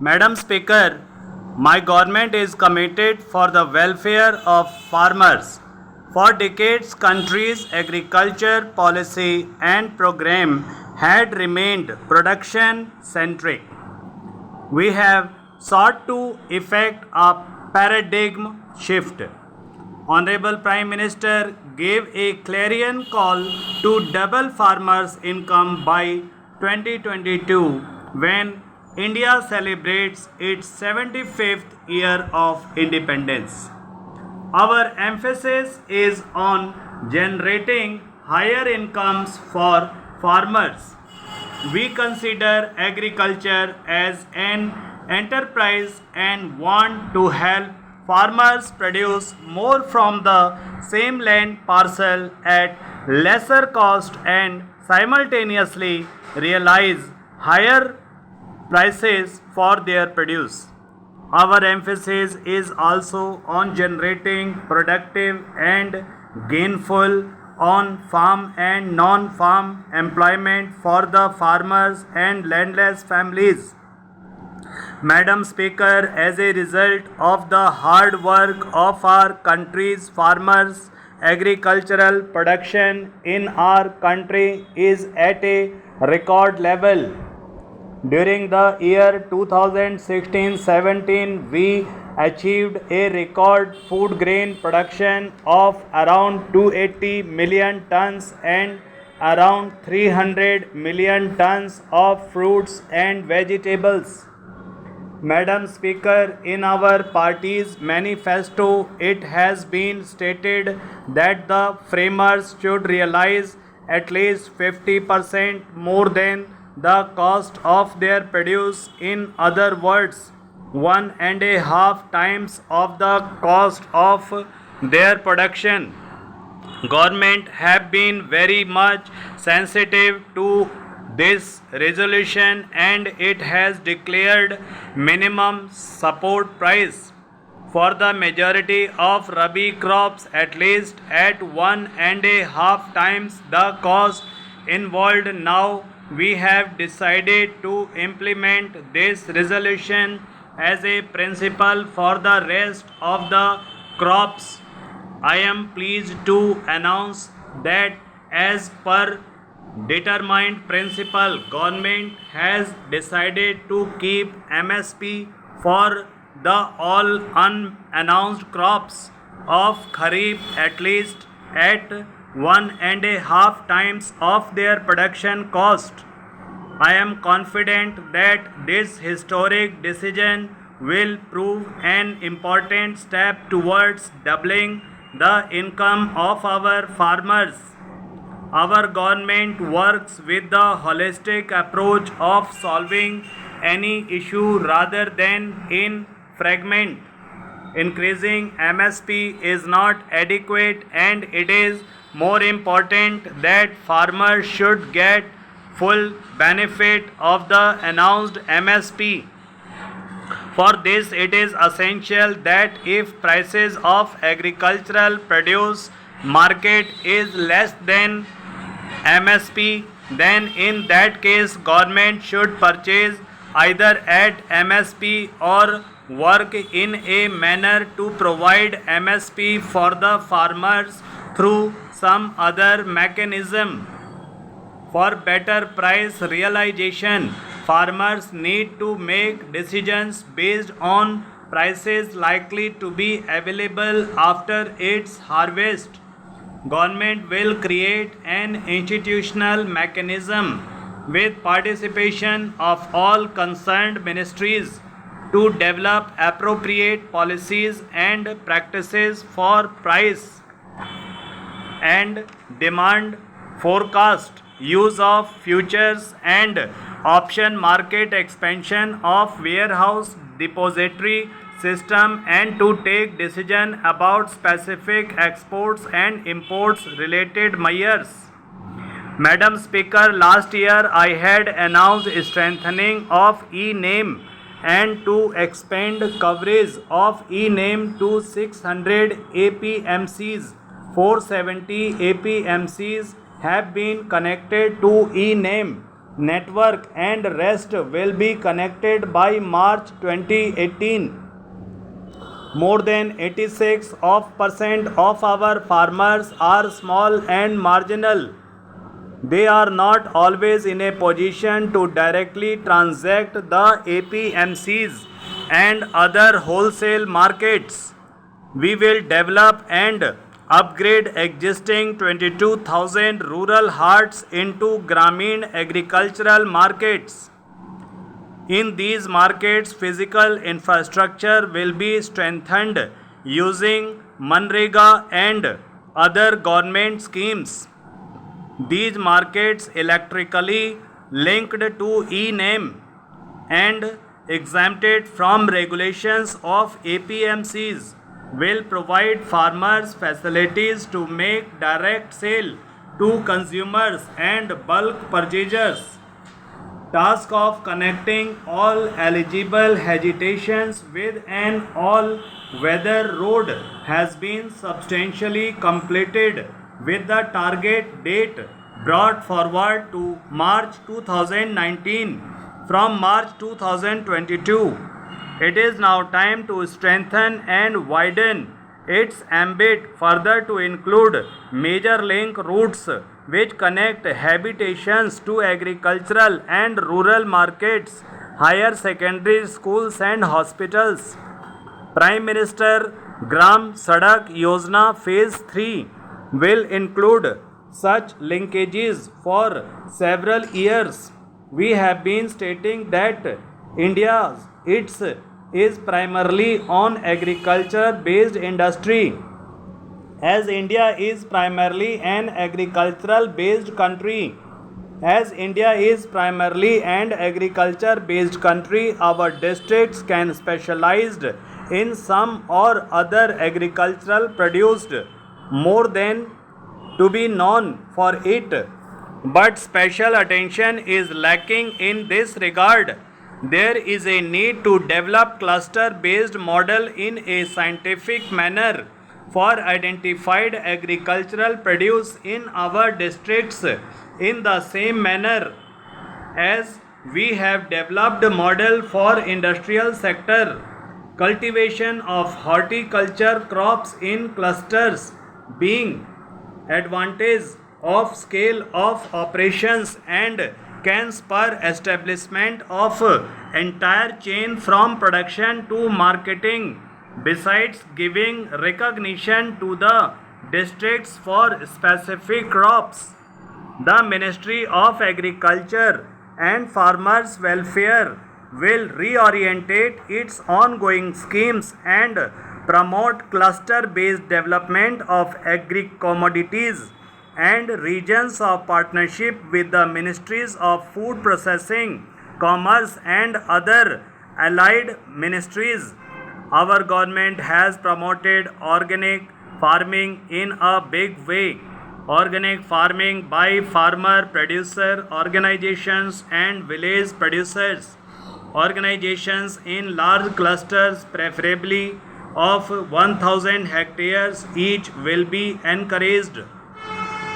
Madam Speaker, my government is committed for the welfare of farmers. For decades, country's agriculture policy and program had remained production centric. We have sought to effect a paradigm shift. Honorable Prime Minister gave a clarion call to double farmers' income by 2022 when India celebrates its 75th year of independence. Our emphasis is on generating higher incomes for farmers. We consider agriculture as an enterprise and want to help farmers produce more from the same land parcel at lesser cost and simultaneously realize higher prices for their produce. Our emphasis is also on generating productive and gainful on farm and non farm employment for the farmers and landless families. Madam Speaker, as a result of the hard work of our country's farmers, agricultural production in our country is at a record level. During the year 2016-17, we achieved a record food grain production of around 280 million tons and around 300 million tons of fruits and vegetables. Madam Speaker, in our party's manifesto, it has been stated that the framers should realize at least 50% more than the cost of their produce. In other words, 1.5 times of the cost of their production. Government have been very much sensitive to this resolution and it has declared minimum support price for the majority of rabi crops at least at 1.5 times the cost involved. Now we have decided to implement this resolution as a principle for the rest of the crops. I am pleased to announce that as per determined principle, government has decided to keep MSP for the all unannounced crops of Kharif at least at 1.5 times of their production cost. I am confident that this historic decision will prove an important step towards doubling the income of our farmers. Our government works with the holistic approach of solving any issue rather than in fragment. Increasing MSP is not adequate and it is more important that farmers should get full benefit of the announced MSP. For this, it is essential that if prices of agricultural produce market is less than MSP, then in that case government should purchase either at MSP or work in a manner to provide MSP for the farmers through some other mechanism. For better price realization, farmers need to make decisions based on prices likely to be available after its harvest. Government will create an institutional mechanism with participation of all concerned ministries to develop appropriate policies and practices for price and demand forecast, use of futures and option market, expansion of warehouse depository system, and to take decision about specific exports and imports related measures. Madam Speaker, last year I had announced strengthening of e-name and to expand coverage of e-name to 600 APMCs. 470 APMCs have been connected to e-name network and rest will be connected by March 2018. More than 86% of our farmers are small and marginal. They are not always in a position to directly transact the APMCs and other wholesale markets. We will develop and upgrade existing 22,000 rural huts into Grameen agricultural markets. In these markets, physical infrastructure will be strengthened using Manrega and other government schemes. These markets electrically linked to e-name and exempted from regulations of APMCs will provide farmers facilities to make direct sale to consumers and bulk purchasers. Task of connecting all eligible habitations with an all-weather road has been substantially completed with the target date brought forward to March 2019 from March 2022. It is now time to strengthen and widen its ambit further to include major link routes which connect habitations to agricultural and rural markets, higher secondary schools and hospitals. Prime Minister Gram Sadak Yojana Phase 3 will include such linkages for several years. We have been stating that India is primarily on agriculture based industry. As India is primarily an agricultural based country, our districts can specialized in some or other agricultural produced more than to be known for it. But special attention is lacking in this regard. There is a need to develop cluster-based model in a scientific manner for identified agricultural produce in our districts in the same manner as we have developed a model for industrial sector. Cultivation of horticulture crops in clusters being advantage of scale of operations and can spur establishment of entire chain from production to marketing, besides giving recognition to the districts for specific crops. The Ministry of Agriculture and Farmers Welfare will reorientate its ongoing schemes and promote cluster-based development of agri-commodities and regions of partnership with the Ministries of Food Processing, Commerce and other allied ministries. Our government has promoted organic farming in a big way. Organic farming by farmer producer organizations and village producers. Organizations in large clusters, preferably of 1000 hectares each, will be encouraged.